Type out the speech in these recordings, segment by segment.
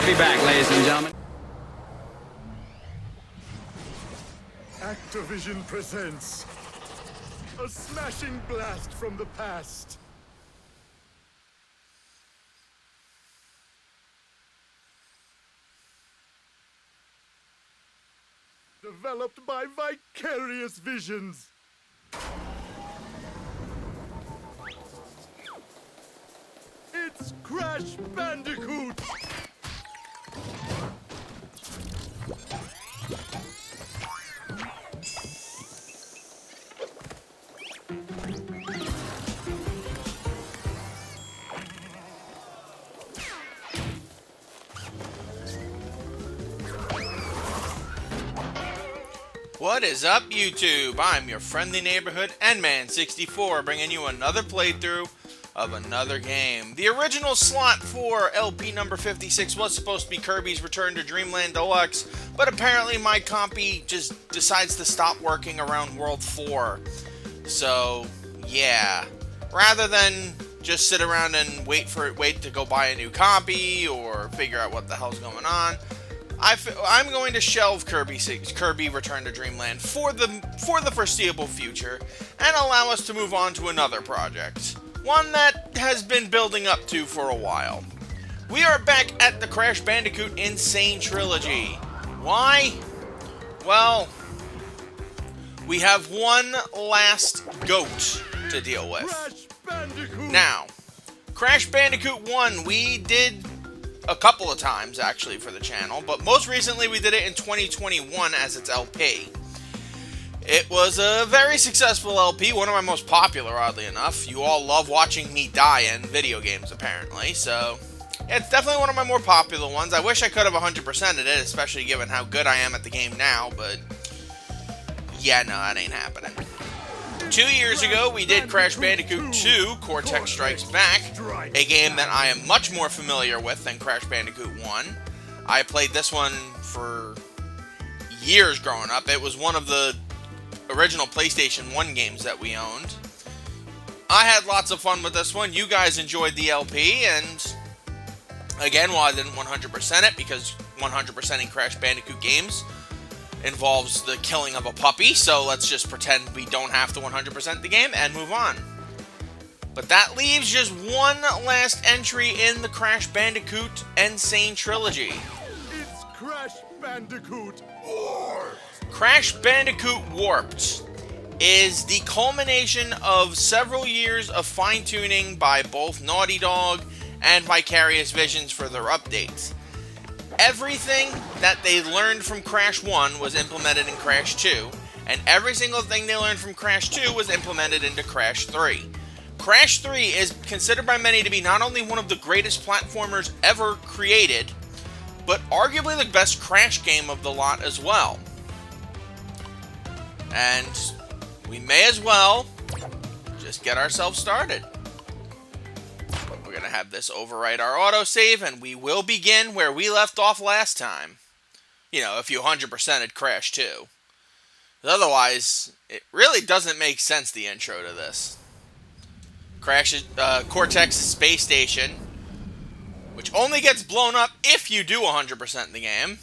I'll be back, ladies and gentlemen. Activision presents a smashing blast from the past. Developed by Vicarious Visions. It's Crash Bandicoot! What is up, YouTube? I'm your friendly neighborhood Nman64, bringing you another playthrough of another game. The original slot for LP number 56 was supposed to be Kirby's Return to Dreamland Deluxe, but apparently my compy just decides to stop working around World 4. So, yeah. Rather than just sit around and wait to go buy a new copy or figure out what the hell's going on, I'm going to shelve Kirby Return to Dreamland for the foreseeable future and allow us to move on to another project. One that has been building up to for a while. We are back at the Crash Bandicoot Insane Trilogy. Why? Well, we have one last goat to deal with. Crash Bandicoot! Now, Crash Bandicoot 1 we did a couple of times, actually, for the channel, but most recently we did it in 2021 as its LP. It was a very successful LP, one of my most popular, oddly enough. You all love watching me die in video games, apparently, so yeah, it's definitely one of my more popular ones. I wish I could have 100%ed it, especially given how good I am at the game now, but yeah, no, that ain't happening. 2 years ago, we did Crash Bandicoot 2, Cortex Strikes Back, a game that I am much more familiar with than Crash Bandicoot 1. I played this one for years growing up. It was one of the original PlayStation 1 games that we owned. I had lots of fun with this one. You guys enjoyed the LP, and again, while I didn't 100% it, because 100%ing Crash Bandicoot games involves the killing of a puppy, so let's just pretend we don't have to 100% the game and move on. But that leaves just one last entry in the Crash Bandicoot Insane Trilogy. It's Crash Bandicoot Warped! Crash Bandicoot Warped is the culmination of several years of fine-tuning by both Naughty Dog and Vicarious Visions for their updates. Everything that they learned from Crash 1 was implemented in Crash 2, and every single thing they learned from Crash 2 was implemented into Crash 3. Crash 3 is considered by many to be not only one of the greatest platformers ever created, but arguably the best Crash game of the lot as well. And we may as well just get ourselves started. We're going to have this overwrite our autosave, and we will begin where we left off last time. You know, if you 100%ed Crash 2. Otherwise, it really doesn't make sense, the intro to this. Cortex's space station, which only gets blown up if you do 100% the game,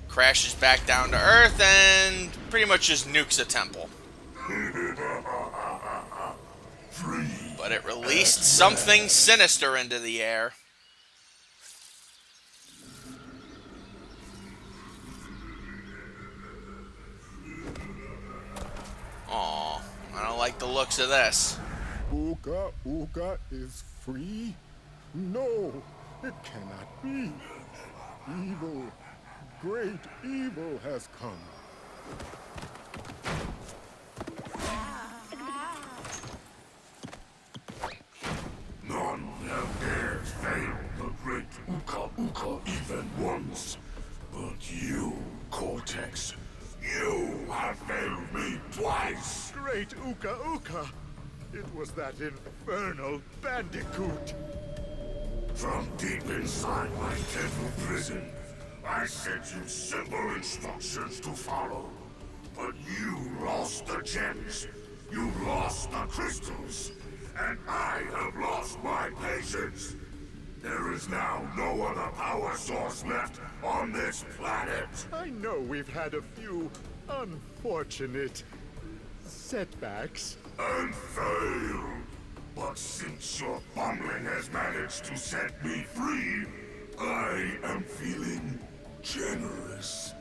crashes back down to Earth and pretty much just nukes a temple. But it released something sinister into the air. Aw, I don't like the looks of this. Uka Uka is free? No, it cannot be. Evil, great evil has come. None have dared fail the great Uka Uka even once. But you, Cortex, you have failed me twice. Great Uka Uka! It was that infernal Bandicoot! From deep inside my temple prison, I sent you simple instructions to follow. But you lost the gems, you lost the crystals, and I have lost my patience. There is now no other power source left on this planet. I know we've had a few unfortunate setbacks. And failed. But since your bumbling has managed to set me free, I am feeling generous.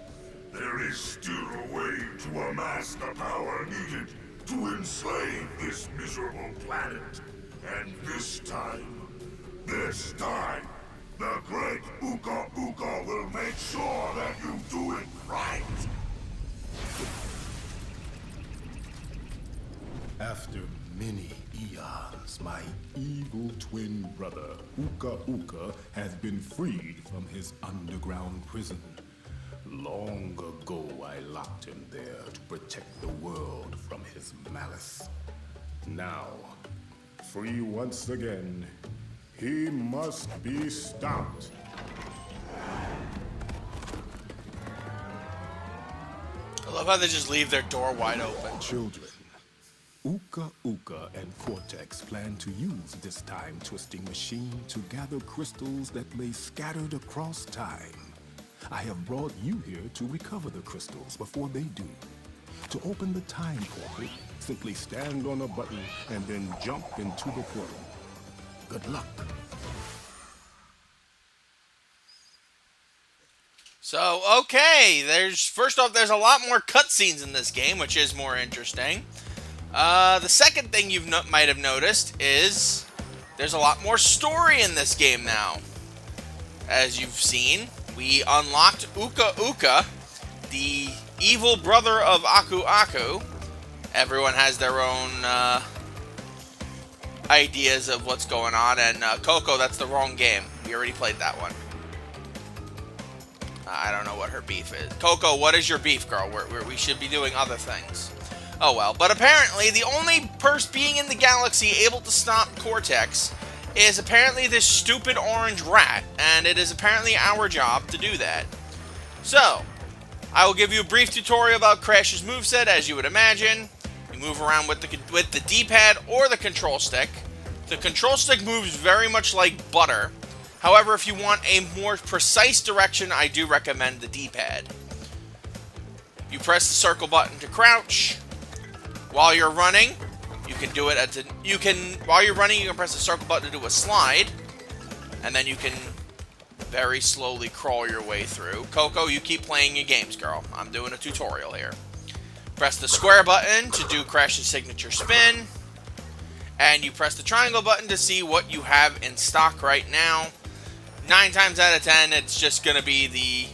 There is still a way to amass the power needed to enslave this miserable planet. And this time, the great Uka Uka will make sure that you do it right. After many eons, my evil twin brother, Uka Uka, has been freed from his underground prison. Long ago, I locked him there to protect the world from his malice. Now, free once again, he must be stopped. I love how they just leave their door wide open. Children, Uka Uka and Cortex plan to use this time-twisting machine to gather crystals that lay scattered across time. I have brought you here to recover the crystals before they do. To open the time portal, simply stand on a button and then jump into the portal. Good luck. So, okay, first off, there's a lot more cutscenes in this game, which is more interesting. The second thing you might have noticed is there's a lot more story in this game now. As you've seen, we unlocked Uka Uka, the evil brother of Aku Aku. Everyone has their own ideas of what's going on, and Coco, that's the wrong game. We already played that one. I don't know what her beef is. Coco, what is your beef, girl? We should be doing other things. Oh well, but apparently the only being in the galaxy able to stop Cortex is apparently this stupid orange rat, and it is apparently our job to do that. So, I will give you a brief tutorial about Crash's moveset, as you would imagine. You move around with the D-pad or the control stick. The control stick moves very much like butter. However, if you want a more precise direction, I do recommend the D-pad. You press the circle button to crouch. While you're running, you can do it while you're running, you can press the circle button to do a slide, and then you can very slowly crawl your way through. Coco, you keep playing your games, girl. I'm doing a tutorial here. Press the square button to do Crash's signature spin, and you press the triangle button to see what you have in stock right now. 9 times out of 10, it's just going to be the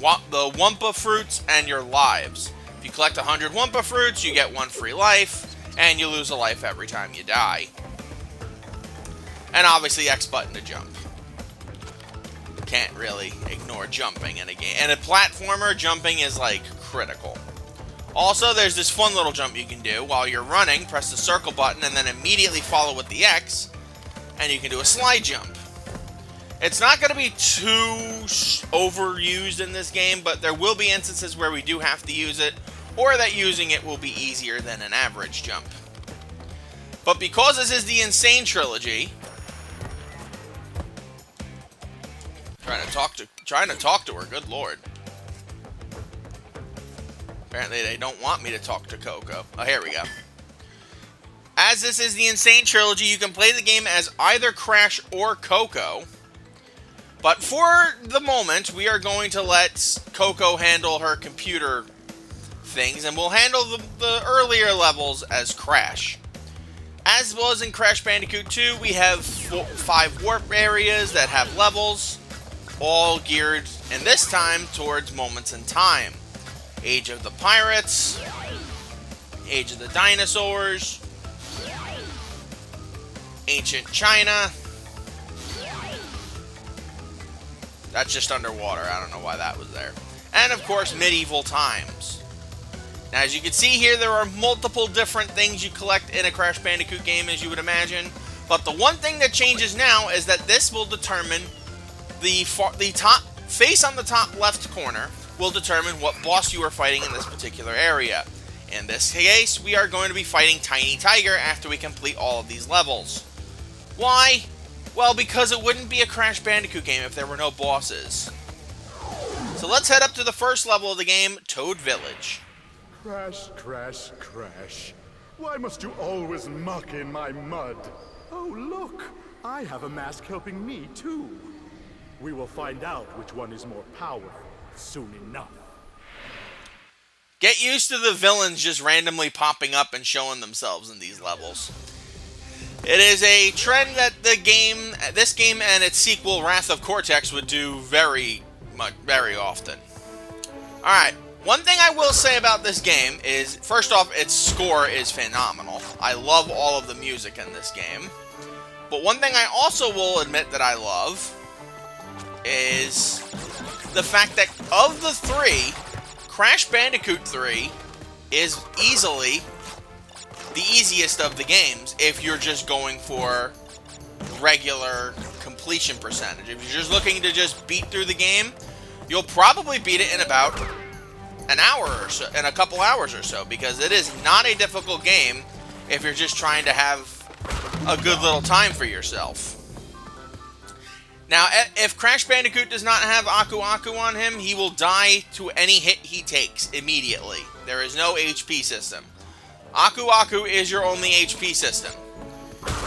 Wumpa fruits and your lives. If you collect 100 Wumpa fruits, you get 1 free life, and you lose a life every time you die. And obviously X button to jump. Can't really ignore jumping in a game. And a platformer, jumping is like critical. Also, there's this fun little jump you can do. While you're running, press the circle button and then immediately follow with the X, and you can do a slide jump. It's not going to be too overused in this game, but there will be instances where we do have to use it, or that using it will be easier than an average jump. But because this is the Insane Trilogy, trying to talk to her, good lord. Apparently they don't want me to talk to Coco. Oh, here we go. As this is the Insane Trilogy, you can play the game as either Crash or Coco. But for the moment, we are going to let Coco handle her computer things, and we'll handle the earlier levels as Crash. As well as in Crash Bandicoot 2, we have 5 warp areas that have levels, all geared, and this time, towards moments in time. Age of the Pirates, Age of the Dinosaurs, Ancient China. That's just underwater. I don't know why that was there. And, of course, Medieval Times. Now, as you can see here, there are multiple different things you collect in a Crash Bandicoot game, as you would imagine. But the one thing that changes now is that this will determine the top face on the top left corner will determine what boss you are fighting in this particular area. In this case, we are going to be fighting Tiny Tiger after we complete all of these levels. Why? Well, because it wouldn't be a Crash Bandicoot game if there were no bosses. So let's head up to the first level of the game, Toad Village. Crash, crash, crash. Why must you always muck in my mud? Oh, look! I have a mask helping me, too. We will find out which one is more powerful soon enough. Get used to the villains just randomly popping up and showing themselves in these levels. It is a trend that this game and its sequel, Wrath of Cortex, would do very often. Alright, one thing I will say about this game is, first off, its score is phenomenal. I love all of the music in this game. But one thing I also will admit that I love is the fact that of the three, Crash Bandicoot 3 is easily the easiest of the games if you're just going for regular completion percentage. If you're just looking to just beat through the game, you'll probably beat it in about an hour or so, in a couple hours or so, because it is not a difficult game if you're just trying to have a good little time for yourself. Now, if Crash Bandicoot does not have Aku Aku on him, he will die to any hit he takes immediately. There is no HP system. Aku Aku is your only HP system.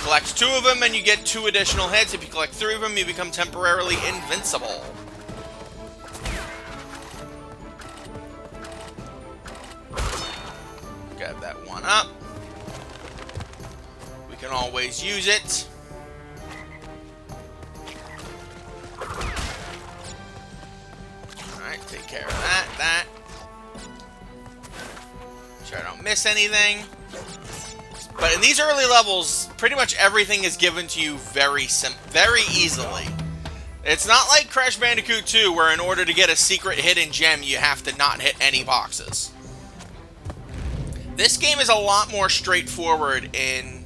Collect 2 of them and you get 2 additional hits. If you collect 3 of them, you become temporarily invincible. Grab that one up. We can always use it. Alright, take care of that. Make sure I don't miss anything. But in these early levels, pretty much everything is given to you very easily. It's not like Crash Bandicoot 2, where in order to get a secret hidden gem, you have to not hit any boxes. This game is a lot more straightforward in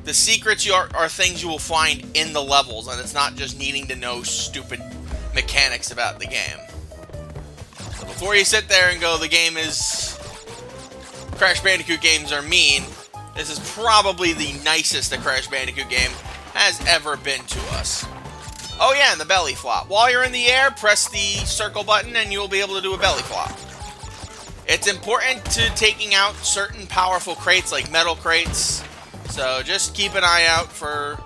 the secrets are things you will find in the levels, and it's not just needing to know stupid mechanics about the game. So before you sit there and go, the game is... Crash Bandicoot games are mean, this is probably the nicest a Crash Bandicoot game has ever been to us. Oh yeah, and the belly flop. While you're in the air, press the circle button and you'll be able to do a belly flop. It's important to taking out certain powerful crates, like metal crates, so just keep an eye out for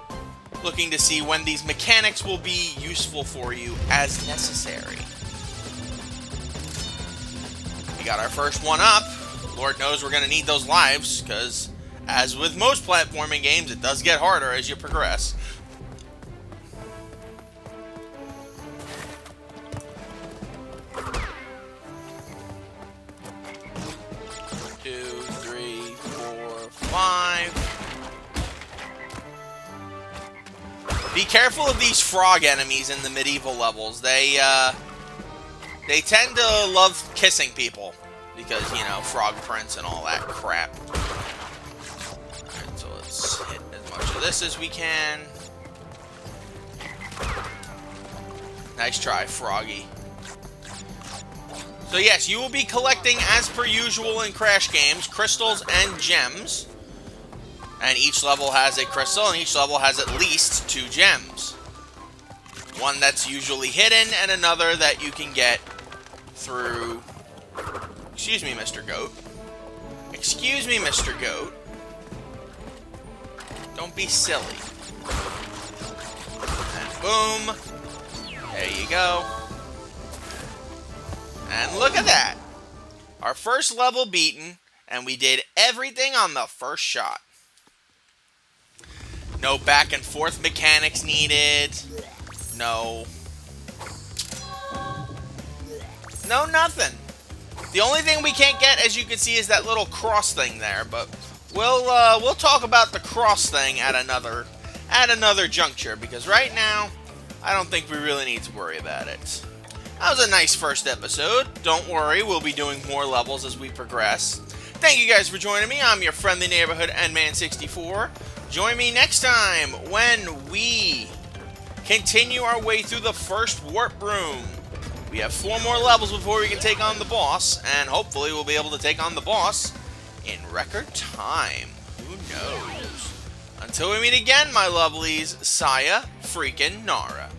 looking to see when these mechanics will be useful for you as necessary. We got our first one up. Lord knows we're going to need those lives, because as with most platforming games, it does get harder as you progress. Be careful of these frog enemies in the medieval levels. They tend to love kissing people because, you know, frog prince and all that crap. Alright, so let's hit as much of this as we can. Nice try, Froggy. So yes, you will be collecting, as per usual in Crash games, crystals and gems. And each level has a crystal, and each level has at least 2 gems. One that's usually hidden, and another that you can get through... Excuse me, Mr. Goat. Excuse me, Mr. Goat. Don't be silly. And boom. There you go. And look at that. Our first level beaten, and we did everything on the first shot. No back and forth mechanics needed. No, nothing. The only thing we can't get, as you can see, is that little cross thing there. But we'll talk about the cross thing at another juncture, because right now I don't think we really need to worry about it. That was a nice first episode. Don't worry, we'll be doing more levels as we progress. Thank you guys for joining me. I'm your friendly neighborhood Endman64. Join me next time when we continue our way through the first warp room. We have 4 more levels before we can take on the boss, and hopefully we'll be able to take on the boss in record time. Who knows? Until we meet again, my lovelies, Saya freaking Nara.